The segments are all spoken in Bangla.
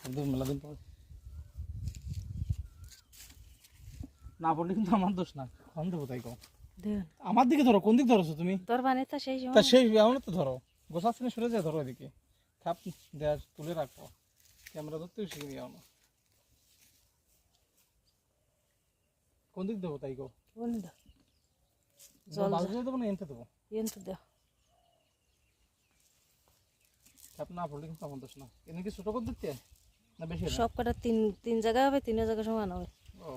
একদম মেলা দিন পর না পড়লে কিন্তু আমার দোষ না, কোন দেবো তাই কও। আমার দিকে ধরো, কোন দিক ধরছো তুমি? তোর মানে তো সেই তা সময় সেই এমন তো ধরো, গোছাচ্ছি না, সরে যায় ধরো এদিকে, খাপ দেওয়ার তুলে রাখো, ক্যামেরা ধরতেও শিখে নিয়ে না। কোন দিক দেবো তাই কও? কোন দা জল বালতি দেবো না এনতে দেবো? এনতে দাও। খাপ না পড়লে কিন্তু আমার দোষ না। এনে কি ছোট করে দিতে না বেশি? সব কটা তিন তিন জায়গায় হবে, তিন জায়গা সমান হবে। ও,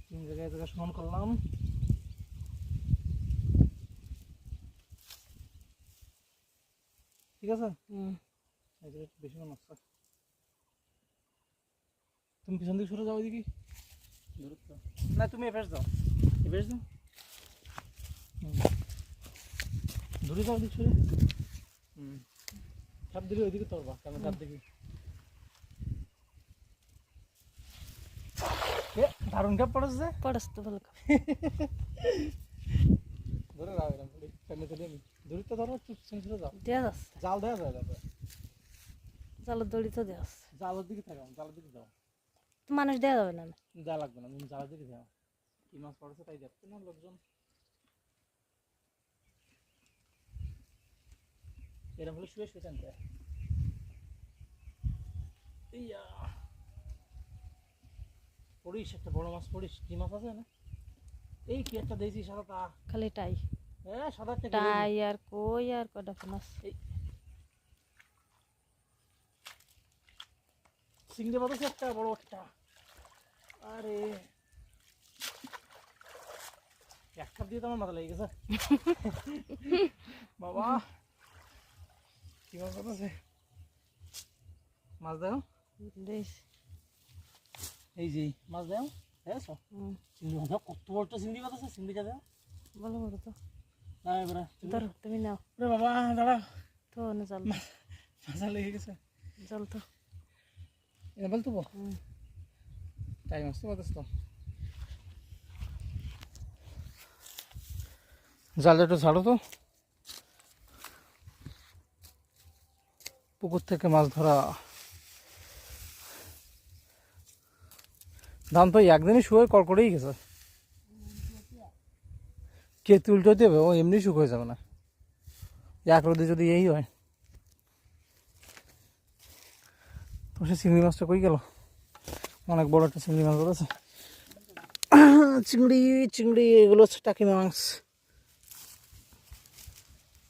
তিন জায়গায় জায়গা সমান করলাম। ঠিক আছে, বেশি মনে হচ্ছে। তুমি পিছন দিকে সরে যাও, ওইদিকে না, তুমি এফেস দাও, এফেস দাও, দূরে যাও, দিক সরে। চাপ দিলে ওইদিকে তরবা, কেমন চাপ দেখি। দারুণ কাপ পড়েছে, পড়াস তো ভালো কাপ। ধরে রাও এরকম করে, কেমনে চলে আমি দূরে তো ধরো, চুপ সরে যাও। দেওয়া যাচ্ছে, জাল দেওয়া যায় তারপরে, জালের দড়ি তো দেওয়া যাচ্ছে। জালের দিকে থাকাম, জালের দিকে যাও। মানুষ দেওয়া যাবে না। যা লাগবে না, তুমি জালের দিকে যাও। কি মাছ পড়েছে তাই দেখতে না লোকজন, এরকম হলে শুয়ে শুয়ে টানতে। ইয়া পড়িস, একটা বড় মাছ পড়িস। কি মাছ আছে না? এই কি একটা দিয়েছি সাদাটা, খালি টাই হ্যাঁ সাদা একটা টাই আর কই আর কটা মাছ। চিংড়ি মাছ আছে একটা বড় একটা। আরে এক কাপ দিয়ে তো আমার মাথা লেগে গেছে বাবা। কি মাছ আছে? মাছ দাও, এই যে মাছ দাও। চিংড়ি মাছ কত বড় চিংড়ি মাছ আছে, চিংড়িটা দাও। ভালো বলো তো, না এবারে ধরো তুমি নাও। বাবা দাঁড়া, তো না জল, মাথা লেগে গেছে। জল তো এনে বলতো টাইম আসতে পারতেছ তো। জালটা একটু ছাড়ো তো, পুকুর থেকে মাছ ধরা। ধান তো একদিনই শুয়ে কড়কড়েই গেছে। কে তুলতে দেবে? ও এমনি শুক হয়ে যাবে না, এক রোদে যদি এই হয়। তো সে চিংড়ি মাছটা কই গেল? অনেক বড় একটা চিংড়ি মাছ ধরেছে। চিংড়ি চিংড়ি এগুলো হচ্ছে টাকি মাছ।